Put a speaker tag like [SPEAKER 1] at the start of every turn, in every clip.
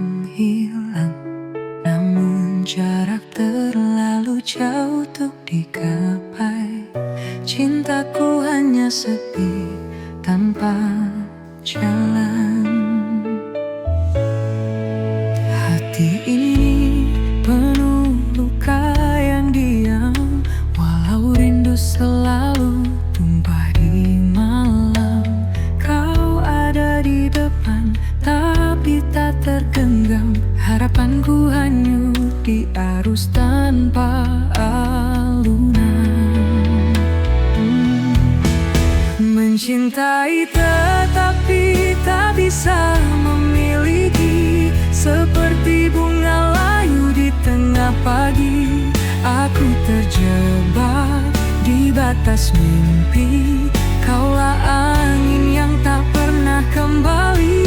[SPEAKER 1] menghilang, namun jarak terlalu jauh untuk digapai. Cintaku hanya sepi tanpa jalan. Hati ini penuh luka yang diam, walau rindu selalu tumpah di malam. Kau ada di depan, tapi tak tergenggam. Harapanku hanyut di arus tanpa alunan. Mencintai tetapi tak bisa memiliki, seperti bunga layu di tengah pagi. Aku terjebak di batas mimpi, kaulah angin yang tak pernah kembali.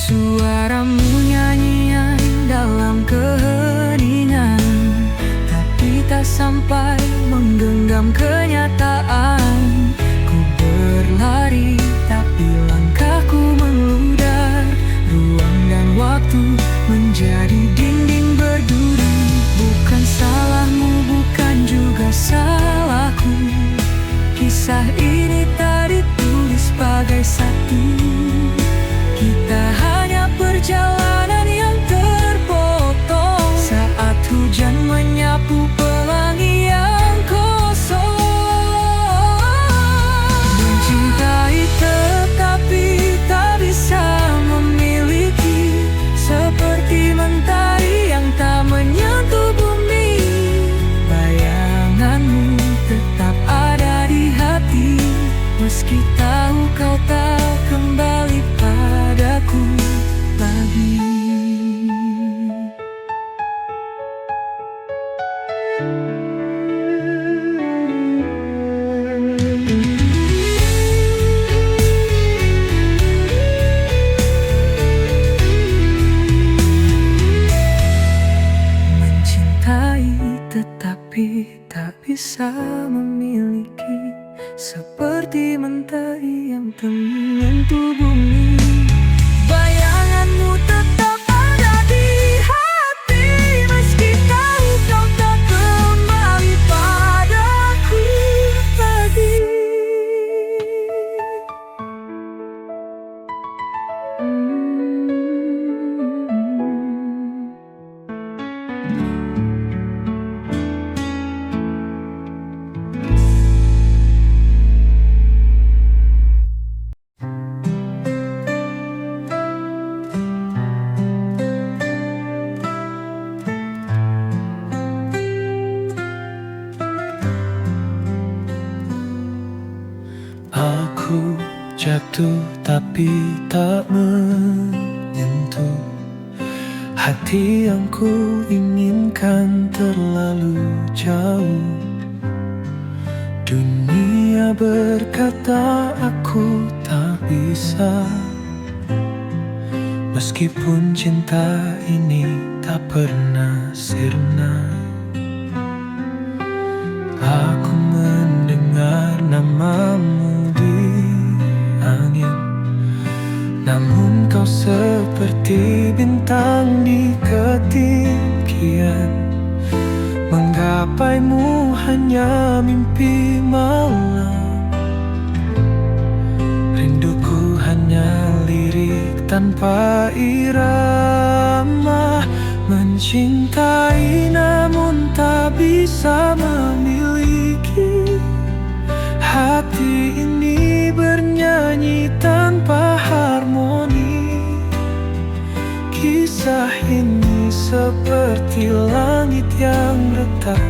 [SPEAKER 1] Suaramu nyanyian dalam keheningan, tapi tak sampai menggenggam kenyataan. Ku berlari tapi langkahku mengludar, ruang dan waktu menjadi dinding berduri. Bukan salahmu, bukan juga salahku, kisah ini tak ditulis bagai satu. Kita hanya perjalanan yang terpotong saat hujan menyapu pelangi yang kosong. Mencintai tetapi tak bisa memiliki, seperti mentari yang tak menyentuh bumi. Bayanganmu tetap ada di hati, meski tahu kau tak kembali padaku lagi. Mencintai tetapi tak bisa memiliki, seperti mentari yang tak menyentuh bumi. Bayanganmu tetap ada di hati, meski tahu kau tak kembali padaku lagi.
[SPEAKER 2] Aku jatuh tapi tak menyentuh hati yang ku inginkan terlalu jauh. Dunia berkata aku tak bisa, meskipun cinta ini tak pernah sirna. Aku mendengar namamu di angin, namun kau seperti bintang di ketinggian. Menggapaimu hanya mimpi malam, rinduku hanya lirik tanpa irama. Mencintai namun tak bisa memiliki, hati ini bernyanyi tanpa harmoni. Kisah ini seperti langit yang retak,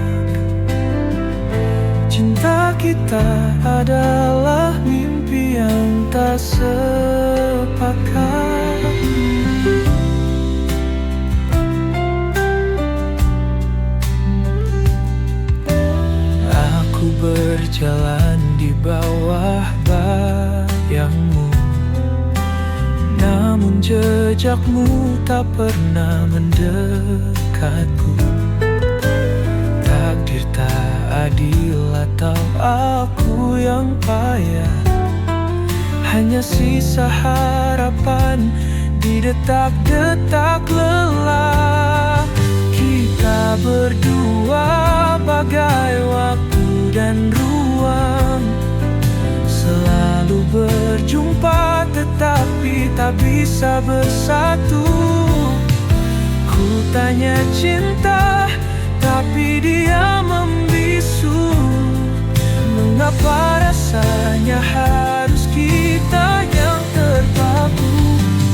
[SPEAKER 2] cinta kita adalah mimpi yang tak sepakat. Berjalan di bawah bayangmu, namun jejakmu tak pernah mendekatku. Takdir tak adil atau aku yang payah, hanya sisa harapan harapan di detak-detak lelah. Kita berdua bagai waktu dan ruang, selalu berjumpa tetapi tak bisa bersatu. Ku tanya cinta, tapi dia membisu. Mengapa rasanya harus kita yang terpaku?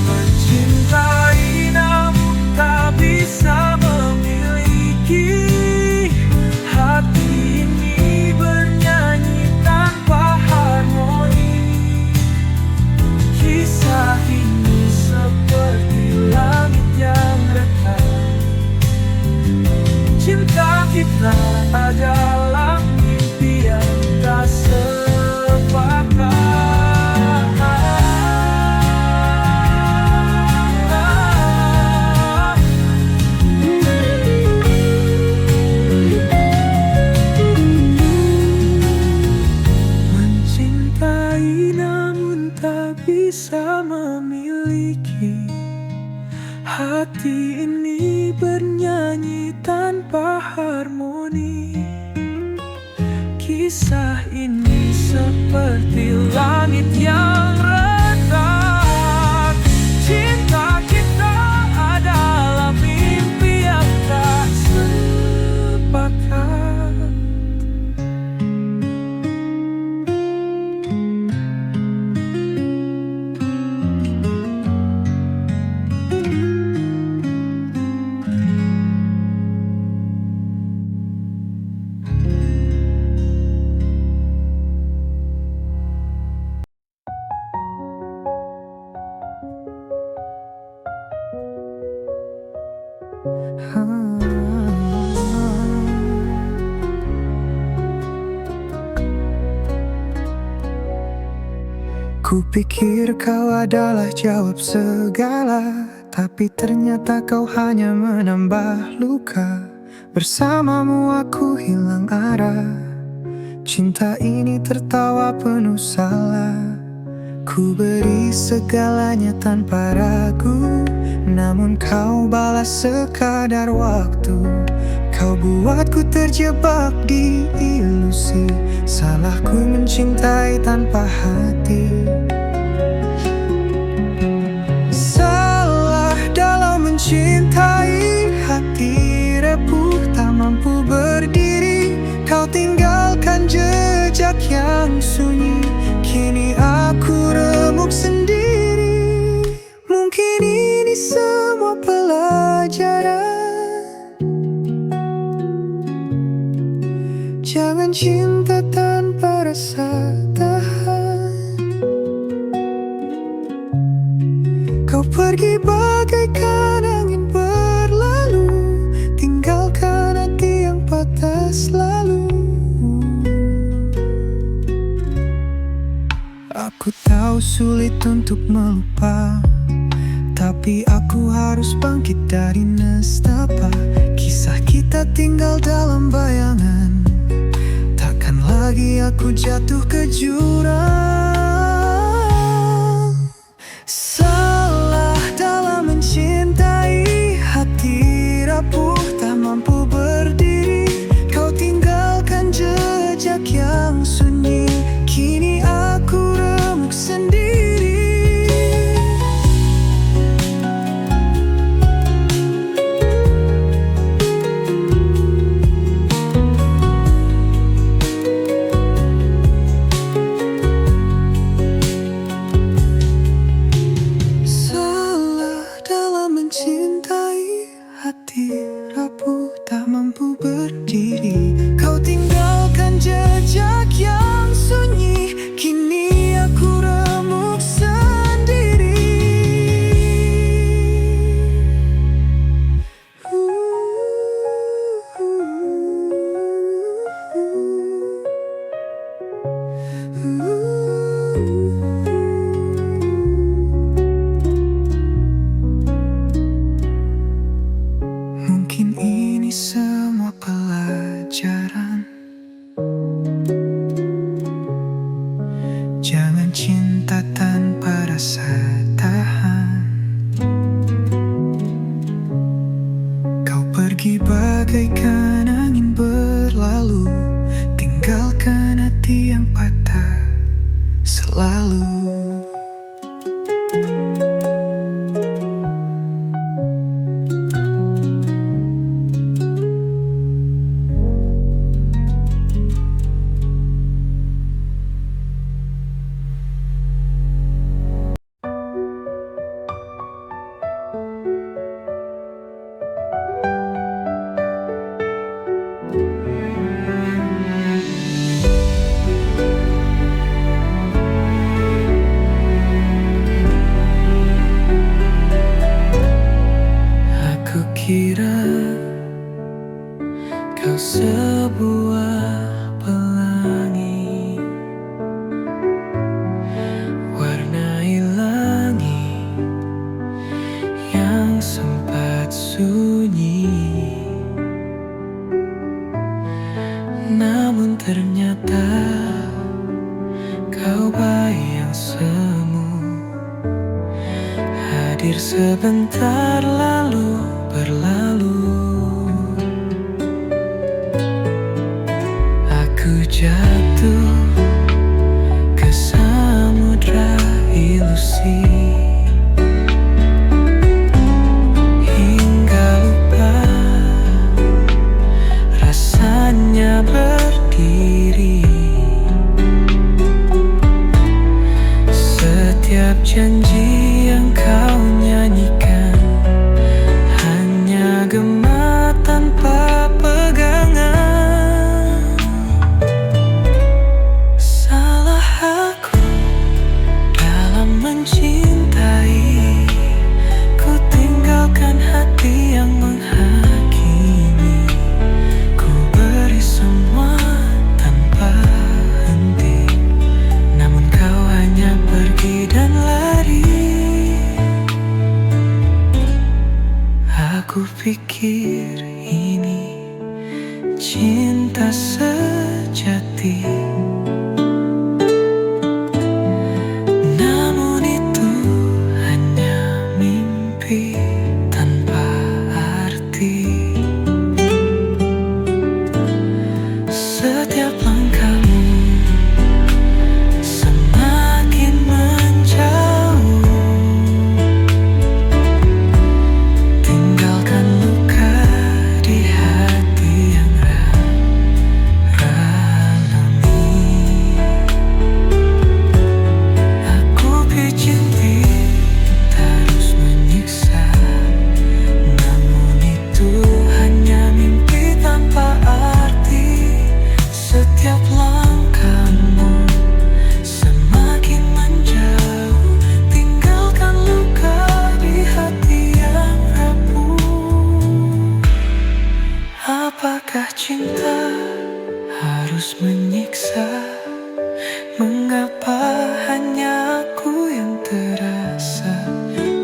[SPEAKER 2] Mencintai namun tak bisa memiliki. Hati ini bernyanyi tanpa harmoni. Kisah ini seperti langit yang retak. Cinta kita adalah mimpi yang tak sepakat. Mencintai namun tak bisa memiliki. Hati ini bernyanyi tanpa harmoni. Kisah ini seperti langit yang retak. Cinta kita adalah mimpi yang tak sepakat.
[SPEAKER 1] Kupikir kau adalah jawab segala, tapi ternyata kau hanya menambah luka. Bersamamu aku hilang arah. Cinta ini tertawa penuh salah. Ku beri segalanya tanpa ragu, namun kau balas sekadar waktu. Kau buatku terjebak di ilusi. Salahku mencintai tanpa hati. Salah dalam mencintai, hati repuh tak mampu berdiri. Kau tinggalkan jejak yang sunyi, kini aku remuk sendiri. Mungkin ini semua pelajaran. Jangan cinta tanpa rasa tahan. Kau pergi bagaikan angin berlalu, tinggalkan hati yang patah selalu. Aku tahu sulit untuk melupa, tapi aku harus bangkit dari nestapa. Kisah kita tinggal dalam bayangan, takkan lagi aku jatuh ke jurang. Salah dalam mencintai, hati rapuh tak mampu berdiri. Kau tinggalkan jejak yang sunyi, kini aku remuk sendiri.
[SPEAKER 2] sunyi, namun ternyata kau bayi yang semu, hadir sebentar lalu berlalu. Aku jatuh ke samudra ilusi, hingga lupa rasanya berdiri. Setiap janji yang kau nyanyikan hanya gema tanpa pegangan. Salah aku dalam mencintai, ku tinggalkan hati yang menghakimi. Ku beri semua tanpa henti, namun kau hanya pergi dan lari. Aku pikir ini cinta sejati, namun itu hanya mimpi tanpa arti. Setiap langkahmu semakin menjauh, tinggalkan luka di hati yang ralami. Aku pijit terus menyiksa, namun itu hanya mimpi tanpa arti. Setiap langkahmu semakin menjauh, tinggalkan luka di hati yang rapuh. Apakah cinta harus menyiksa? Mengapa hanya aku yang terasa?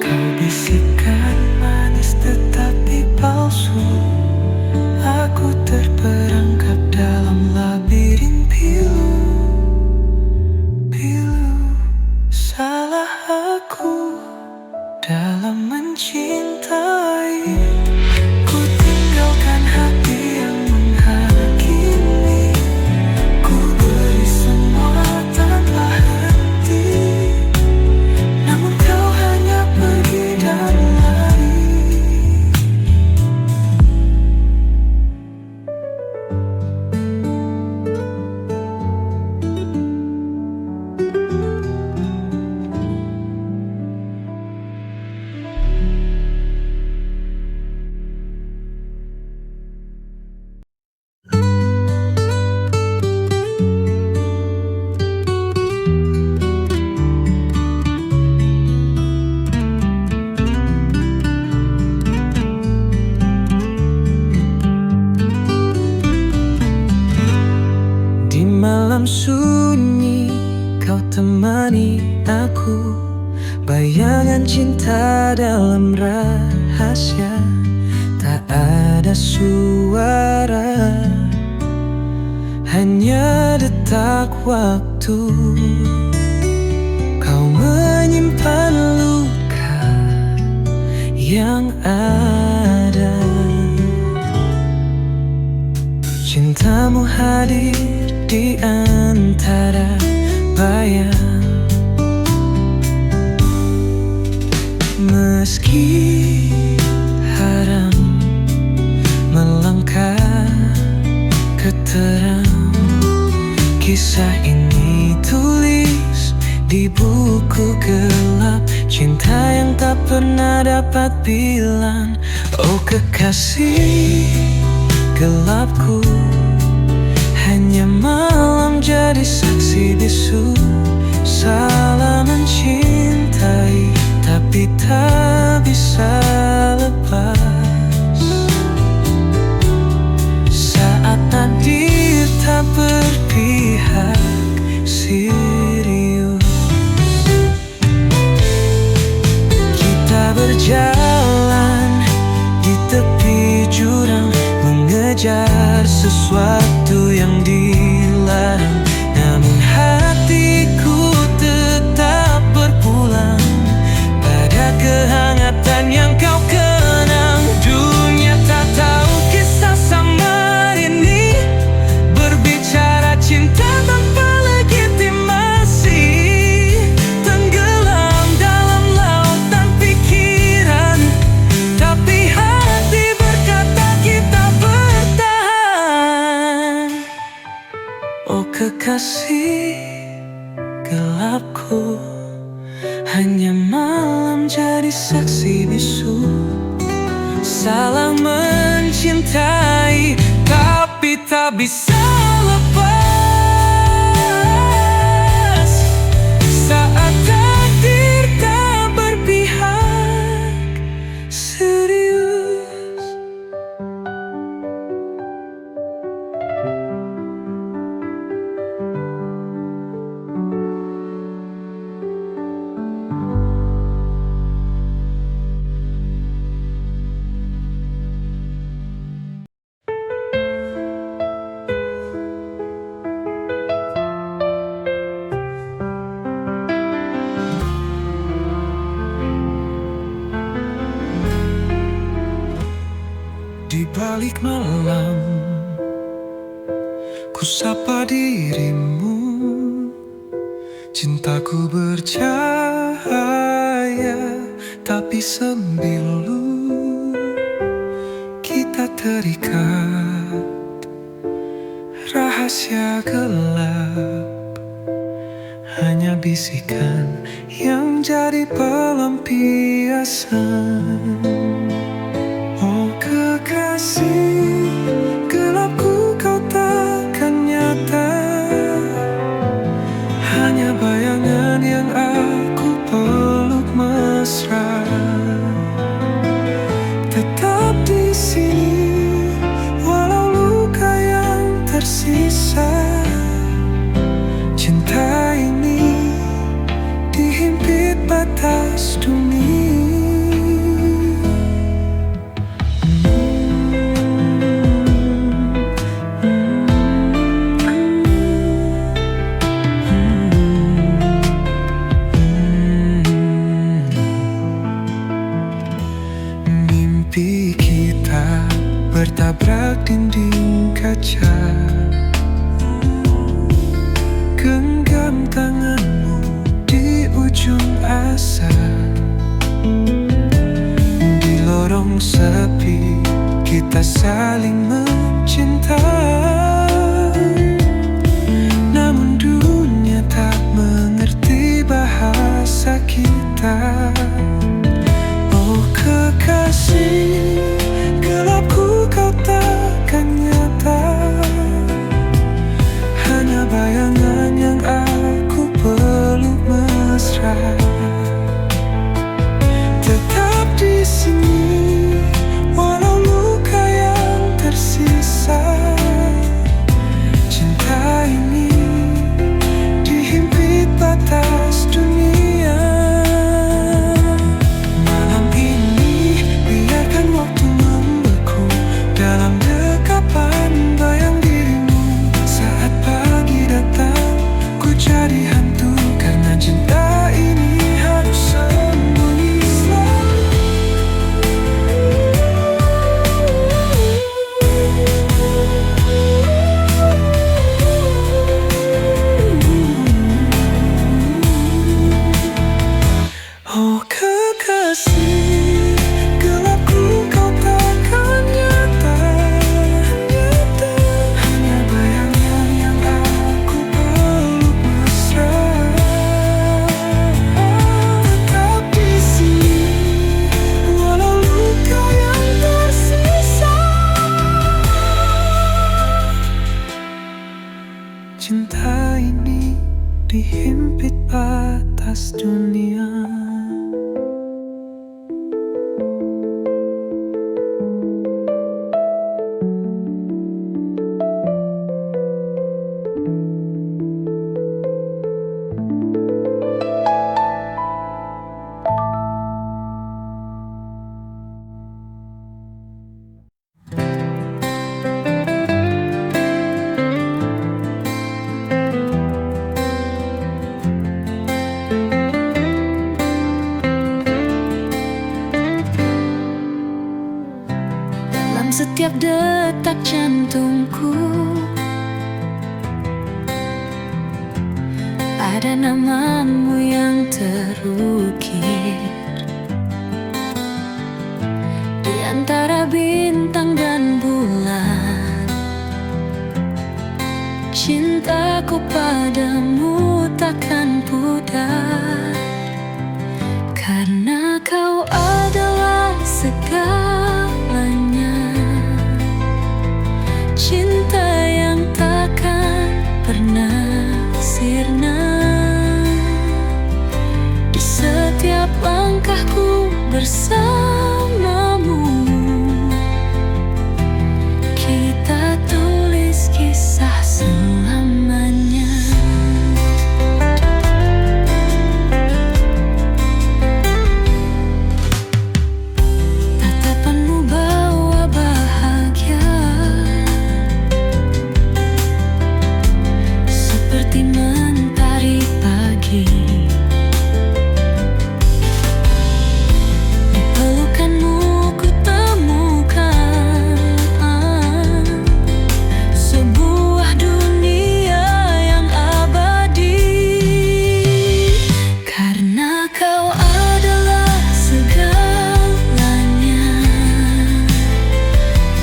[SPEAKER 2] Kau bisikan manis tetapi palsu. Aku terperangkap dalam labirin pilu. Salah aku dalam mencintai, ku tinggalkan hati yang menghakimi. Ku beri semua tanpa henti, namun kau hanya pergi dan lari. Di malam sunyi kau temani aku, bayangan cinta dalam rahasia. Tak ada suara, hanya detak waktu. Kau menyimpan luka yang ada. Cintamu hadir di antara bayang, meski haram melangkah ke terang. Kisah ini tulis di buku gelap, cinta yang tak pernah dapat bilang. Oh kekasih gelapku, hanya malam jadi saksi bisu. Salah mencintai, tapi tak bisa lepas. Saat takdir tak berpihak serius, kita berjalan di mengejar sesuatu yang dilarang, namun hatiku tetap berpulang pada kehangatan yang kau kenang. Dunia tak tahu kisah samar ini, berbicara cinta tanpa legitimasi, tenggelam dalam lautan pikiran, tapi hati berkata kita bertahan. Oh kekasih gelapku, hanya malam jadi saksi bisu. Salah mencintai, tapi tak bisa lepas saat takdir tak berpihak serius.
[SPEAKER 1] Di balik malam, ku sapa dirimu. Cintaku bercahaya, tapi sembilu. Kita terikat, rahasia gelap, hanya bisikan yang jadi pelampiasan. Oh kekasih gelapku, kau takkan nyata, hanya bayangan yang aku peluk mesra. Tetap di sini walau luka yang tersisa. Cinta ini dihimpit batas dunia. Mimpi kita bertabrak dinding kaca. Genggam tanganmu di ujung asa. Di lorong sepi kita saling mencinta, namun dunia tak mengerti bahasa kita. Oh kekasih gelapku, kau takkan nyata, hanya bayangan yang aku peluk mesra. Tetap di sini walau luka yang tersisa. Cinta ini dihimpit batas dunia. Malam ini biarkan waktu membeku dalam dekapan bayang dirimu. Saat pagi datang, ku jadi hantu karena cinta ini harus sembunyi selalu. Oh kekasih gelapku, kau takkan nyata, hanya bayangan yang aku peluk mesra. Tetap di sini walau luka yang tersisa. Cinta ini dihimpit batas dunia.
[SPEAKER 3] setiap detak jantungku. Ada namamu yang terukir di antara bintang dan bulan. Cintaku padamu takkan pudar, karena kau adalah segalanya. Cinta yang takkan pernah sirna. Di setiap langkahku bersamamu, kita tulis kisah selamanya. Tatapanmu bawa bahagia, seperti mentari pagi. Di pelukanmu ku temukan sebuah dunia yang abadi, karena kau adalah segalanya.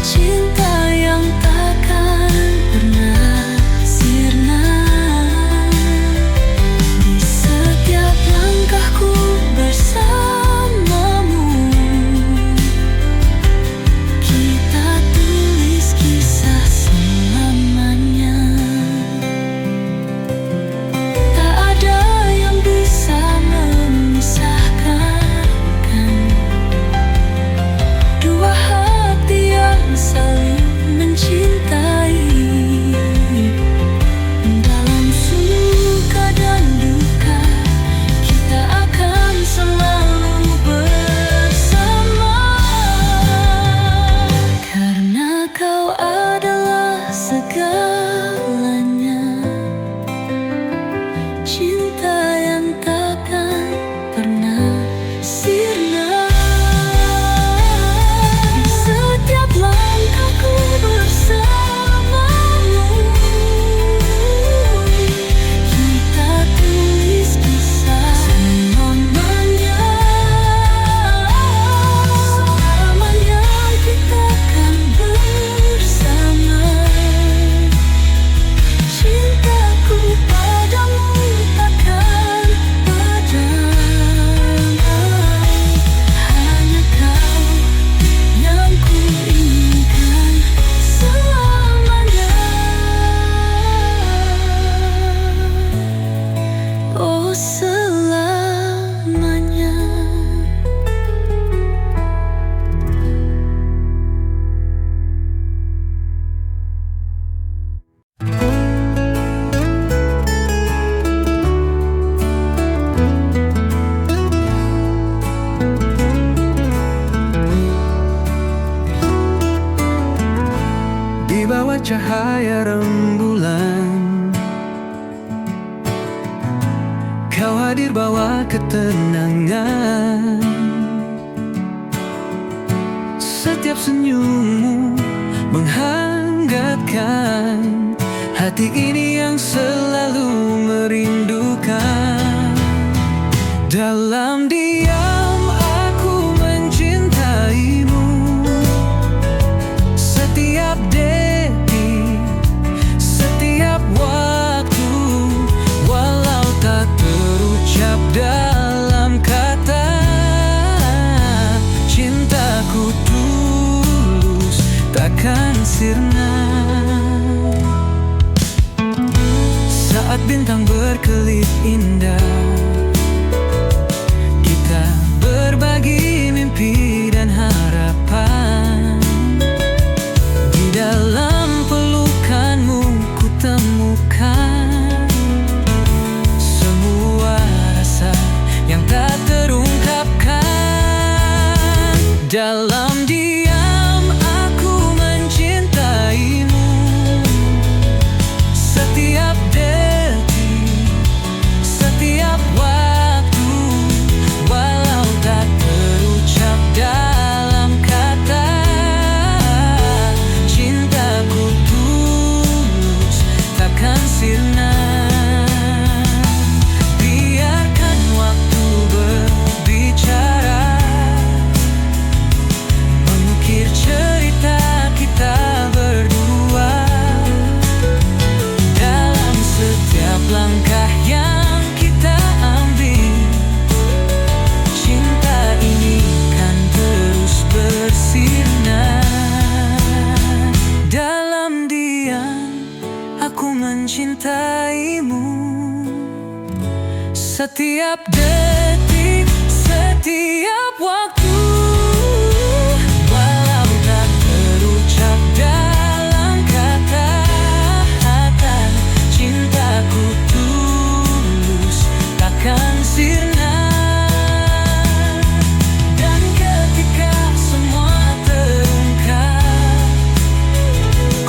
[SPEAKER 3] Cinta yang takkan pernah sirna. Di setiap langkahku bersamamu, kita tulis kisah selamanya. Tak ada yang bisa memisahkan dua hati yang saling mencintai. Dalam suka dan duka, kita akan selalu bersama, karena kau adalah segalanya. Cinta yang takkan pernah sirna. Di setiap langkahku bersamamu, kita tulis kisah selamanya. Selamanya kita akan bersama. Cintaku padamu takkan padam. Hanya kau yang ku inginkan selamanya. Oh, selamanya.
[SPEAKER 1] Di bawah cahaya rembulan, kau hadir bawa ketenangan. Setiap senyummu menghangatkan hati ini yang selalu merindukan. Dalam diam aku mencintaimu, setiap detik, setiap waktu, walau tak terucap dalam kata. Cintaku tulus takkan sirna. Saat bintang berkelip indah, kita berbagi mimpi dan harapan. Di dalam pelukanmu ku temukan semua rasa yang tak terungkapkan. Dalam diam aku mencintaimu, setiap detik, setiap waktu, walau tak terucap dalam kata.
[SPEAKER 2] setiap detik, setiap waktu. Walau tak terucap dalam kata-kata, cintaku tulus takkan sirna. Dan ketika semua terungkap,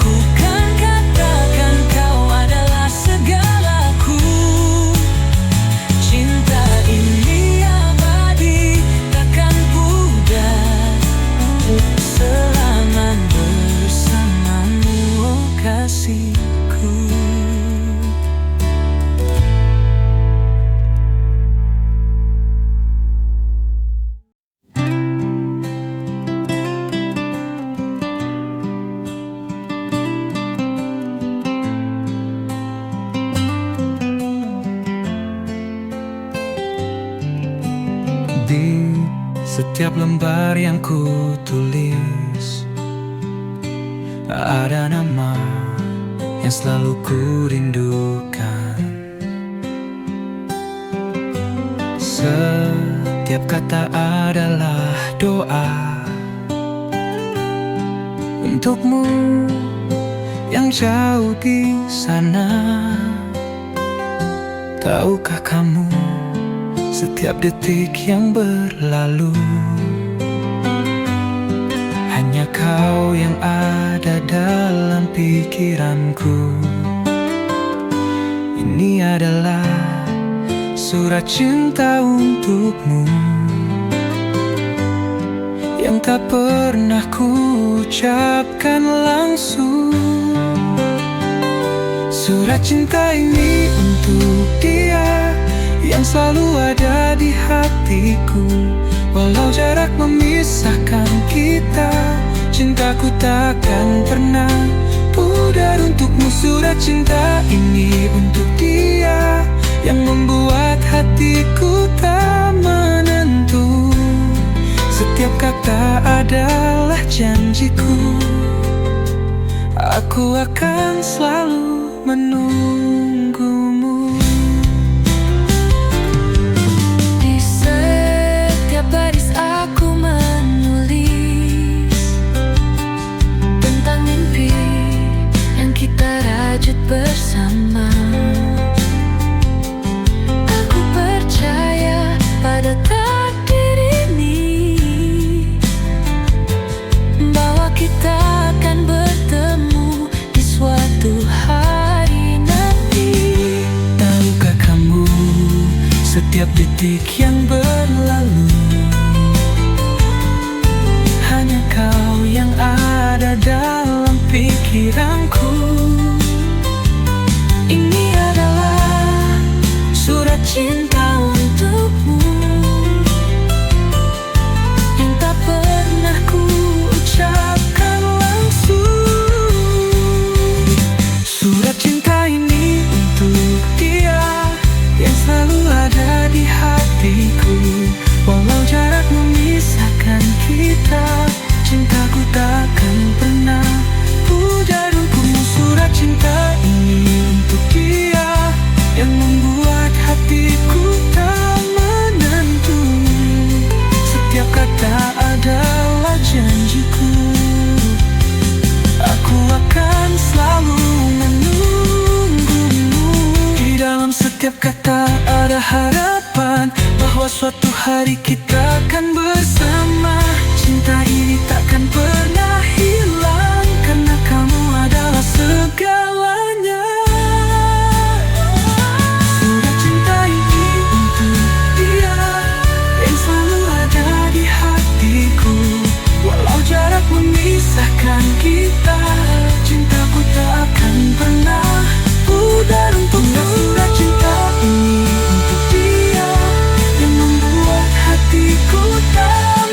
[SPEAKER 2] ku kan katakan kau adalah segalaku. Cinta ini abadi, takkan pudar selama bersamamu, oh kasihku.
[SPEAKER 1] Di setiap lembar yang ku tulis, ada nama yang selalu ku rindukan. Setiap kata adalah doa untukmu yang jauh di sana. Tahukah kamu, setiap detik yang berlalu, hanya kau yang ada dalam pikiranku. Ini adalah surat cinta untukmu yang tak pernah ku ucapkan langsung. Surat cinta ini untuk dia yang selalu ada di hatiku. Walau jarak memisahkan kita, cintaku takkan pernah pudar untukmu. Surat cinta ini untuk dia yang membuat hatiku tak menentu. Setiap kata adalah janjiku, aku akan selalu menunggumu.
[SPEAKER 3] Di setiap baris aku menulis tentang mimpi yang kita rajut bersama. Aku percaya pada takdir ini, bahwa kita akan bertemu di suatu hari nanti.
[SPEAKER 1] Tahukah kamu, setiap detik yang berlalu, hanya kau yang ada dalam pikiranku.
[SPEAKER 3] Ini adalah surat cinta untukmu yang tak pernah ku ucapkan langsung.
[SPEAKER 1] Surat cinta ini untuk dia yang selalu ada di hatiku. Walau jarak memisahkan kita, cintaku takkan pernah pudar untukmu. Surat cinta ini untuk dia yang membuat hatiku tak menentu. Setiap kata adalah janjiku, aku akan selalu menunggumu. Di dalam setiap kata ada harapan bahwa suatu hari kita akan bersama. Cinta ini takkan pernah hilang, karena kamu adalah segalanya. Surat cinta ini untuk dia yang selalu ada di hatiku. Walau jarak memisahkan kita, cintaku tak akan pernah pudar untukmu. Surat cinta ini untuk dia yang membuat hatiku tak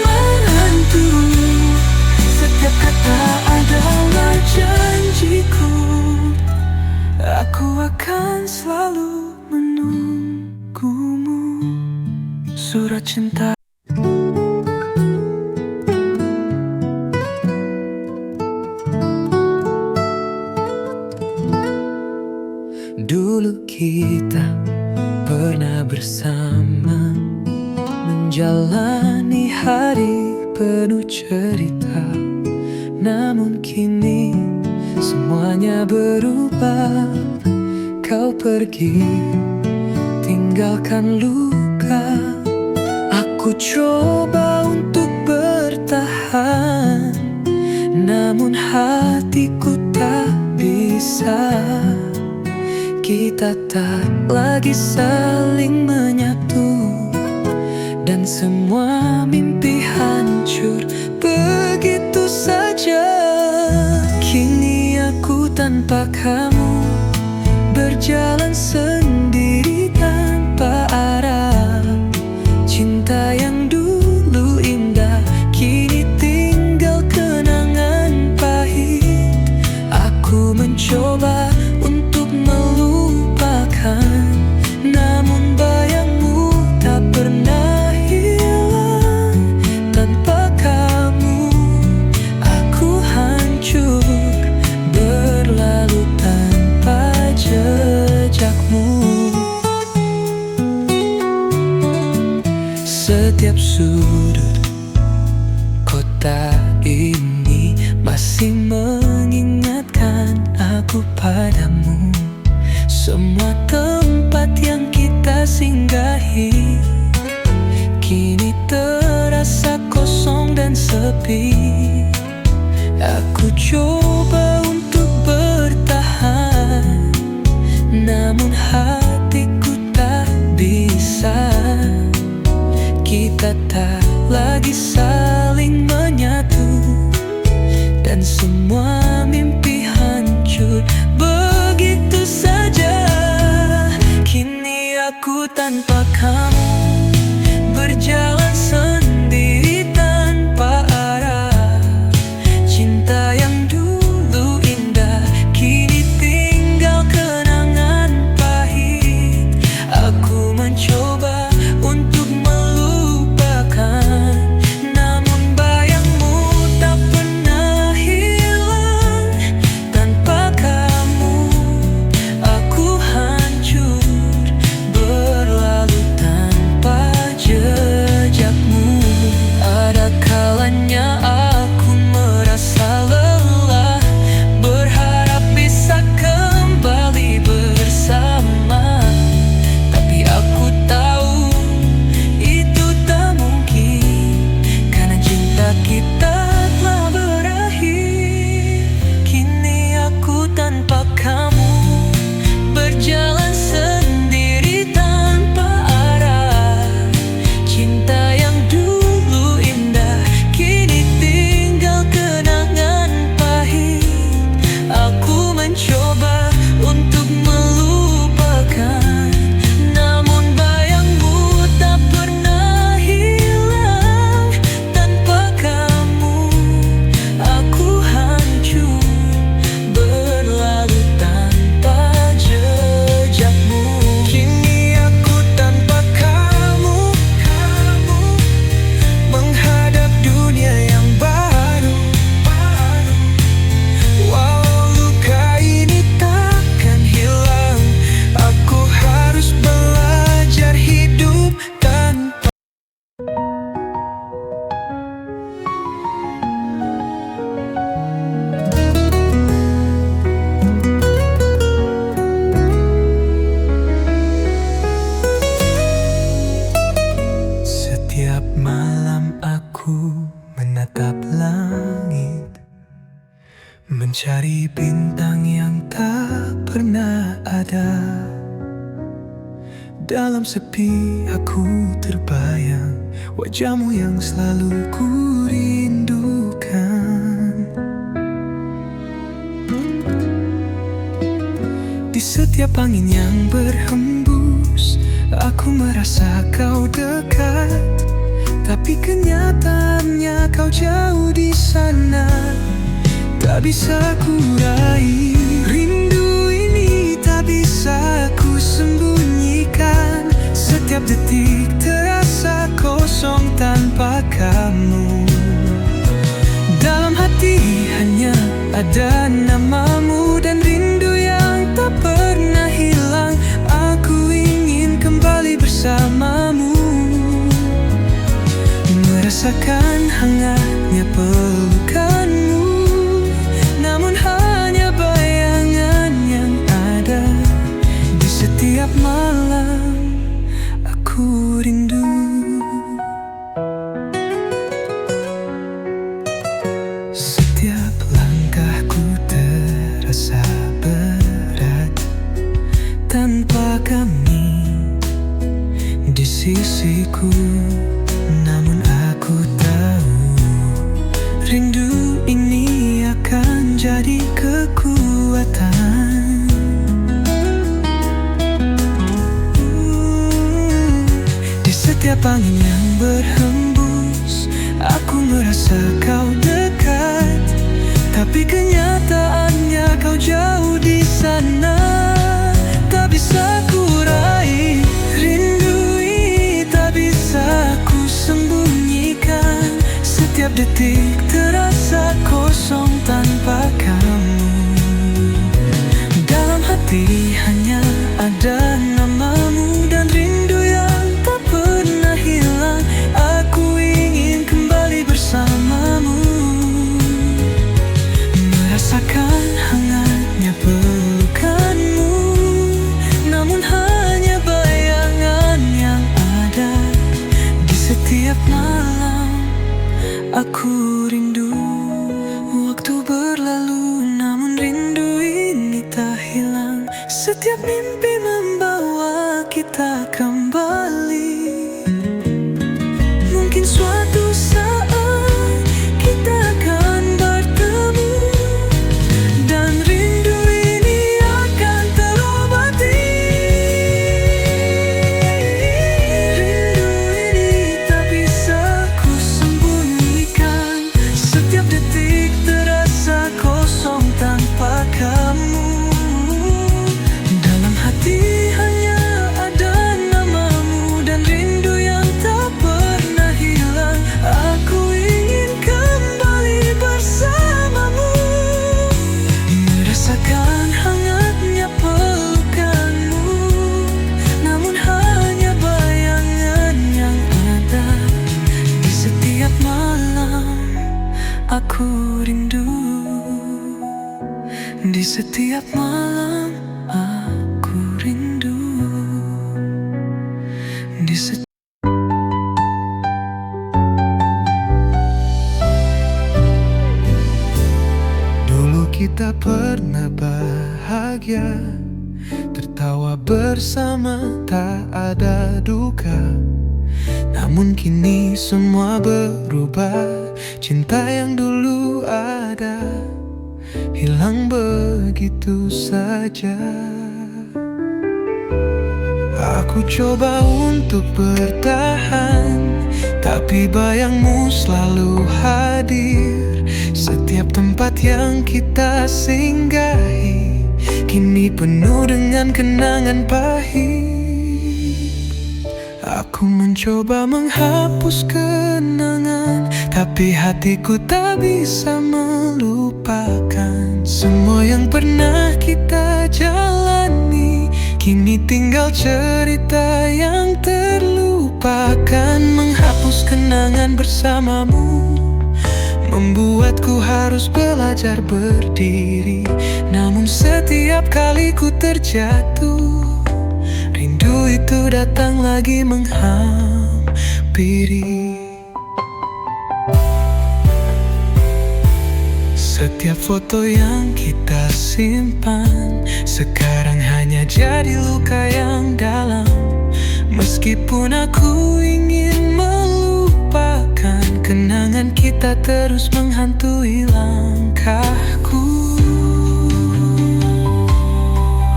[SPEAKER 1] hari penuh cerita, namun kini semuanya berubah. Kau pergi, tinggalkan luka. Aku coba untuk bertahan, namun hatiku tak bisa. Kita tak lagi saling menyatu, dan semua mimpi hancur begitu saja. Kini aku tanpa kamu, berjalan sendiri tanpa arah. Cinta yang dulu indah kini tinggal kenangan pahit. Aku mencoba untuk melupakan, namun bayangmu tak pernah hilang. Tanpa kamu aku hancur, berlalu tanpa jejakmu. Setiap sudut kota ini masih mengingatkan aku padamu. Semua tempat yang kita singgahi kini terasa kosong dan sepi. Aku coba untuk bertahan, namun hatiku tak bisa. Kita tak lagi saling menyatu, dan semua mimpi hancur begitu saja. Kini aku tanpa kamu, berjalan sendiri tanpa arah. Cinta yang dulu indah kini tinggal kenangan pahit. Aku mencoba untuk melupakan, namun bayangmu tak pernah hilang. Tanpa kamu aku hancur, berlalu tanpa jejakmu. Ada kalanya aku merasa lelah, berharap bisa kembali bersama. Tapi aku tahu itu tak mungkin, karena cinta kita telah berakhir. Kini aku tanpa kamu, berjalan sendiri tanpa arah. Cinta yang dulu indah kini tinggal kenangan pahit. Aku mencoba untuk melupakan, namun bayangmu tak pernah hilang. Tanpa kamu aku hancur, berlalu tanpa jejakmu. Kini aku tanpa kamu, menghadap dunia yang baru. Walau luka ini takkan hilang, aku harus belajar hidup tanpa. Setiap malam aku menatap langit, mencari bintang yang tak pernah ada. Dalam sepi aku terbayang wajahmu yang selalu ku rindukan. Di setiap angin yang berhembus, aku merasa kau dekat. Tapi kenyataannya kau jauh di sana, tak bisa ku raih. Rindu ini tak bisa ku sembunyikan. Setiap detik terasa kosong tanpa kamu. Dalam hati hanya ada namamu, dan rindu yang tak pernah hilang. Aku ingin kembali bersamamu, merasakan Merasakan hangatnya pelukanmu, namun hanya bayangan yang ada. Di setiap malam aku rindu. Setiap langkahku terasa berat tanpa kami di sisiku. Namun aku tahu rindu ini akan jadi kekuatan. Di setiap angin yang berhembus, aku merasa kau dekat, tapi kenyataannya kau jauh di sana. Tak bisa ku raih rindu ini, tak bisa ku sembunyikan. Setiap detik terasa kosong tanpa kamu. Dalam hati hanya ada namamu dan rindu yang tak pernah hilang. Aku ingin kembali bersamamu, merasakan hangatnya pelukanmu, namun hanya bayangan yang ada. Di setiap malam aku rindu. Waktu berlalu namun rindu ini tak hilang. Setiap mimpi membawa kita kembali. Mungkin suatu saat kita akan bertemu, dan rindu ini akan terobati. Rindu ini tak bisa ku sembunyikan. Setiap detik terasa kosong tanpa kamu. Dalam hati hanya ada namamu dan rindu yang tak pernah hilang. Aku ingin kembali bersamamu, merasakan hangatnya pelukanmu, namun hanya bayangan yang ada. Di setiap malam aku rindu. Di setiap malam aku rindu. Di setiap Dulu kita pernah bahagia, tertawa bersama, tak ada duka. Namun kini semua berubah. Cinta yang dulu ada hilang begitu saja. Aku coba untuk bertahan, tapi bayangmu selalu hadir. Setiap tempat yang kita singgahi kini penuh dengan kenangan pahit. Aku mencoba menghapus kenangan, tapi hatiku tak bisa melupakan. Semua yang pernah kita jalani kini tinggal cerita yang terlupakan. Menghapus kenangan bersamamu membuatku harus belajar berdiri. Namun setiap kali ku terjatuh, rindu itu datang lagi menghampiri. Setiap foto yang kita simpan sekarang hanya jadi luka yang dalam. Meskipun aku ingin melupakan, kenangan kita terus menghantui langkahku.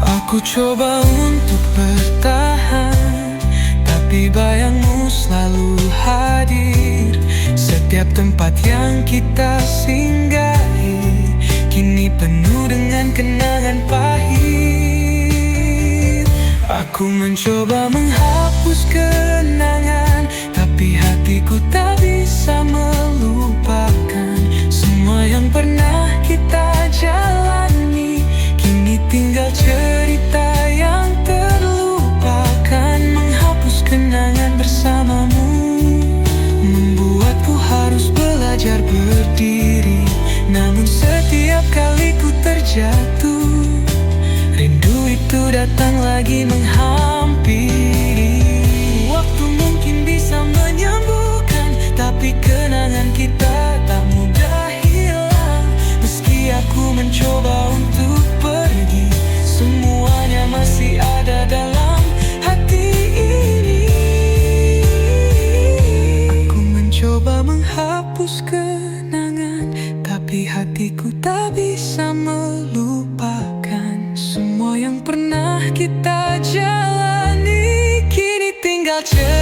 [SPEAKER 1] Aku coba untuk bertahan, tapi bayangmu selalu hadir. Setiap tempat yang kita singgahi kini penuh dengan kenangan pahit. Aku mencoba menghapus kenangan, tapi hatiku tak bisa melupakan. Semua yang pernah kita jalani kini tinggal cerita yang terlupakan. Menghapus kenangan bersamamu membuatku harus jatuh, rindu itu datang lagi menghampiri. Waktu mungkin bisa menyembuhkan, tapi kenangan kita tak mudah hilang. Meski aku mencoba untuk pergi, semuanya masih ada dalam hati ini. Aku mencoba menghapus kenangan, tapi hatiku tak bisa melupakan semua yang pernah kita jalani. Kini tinggal cerita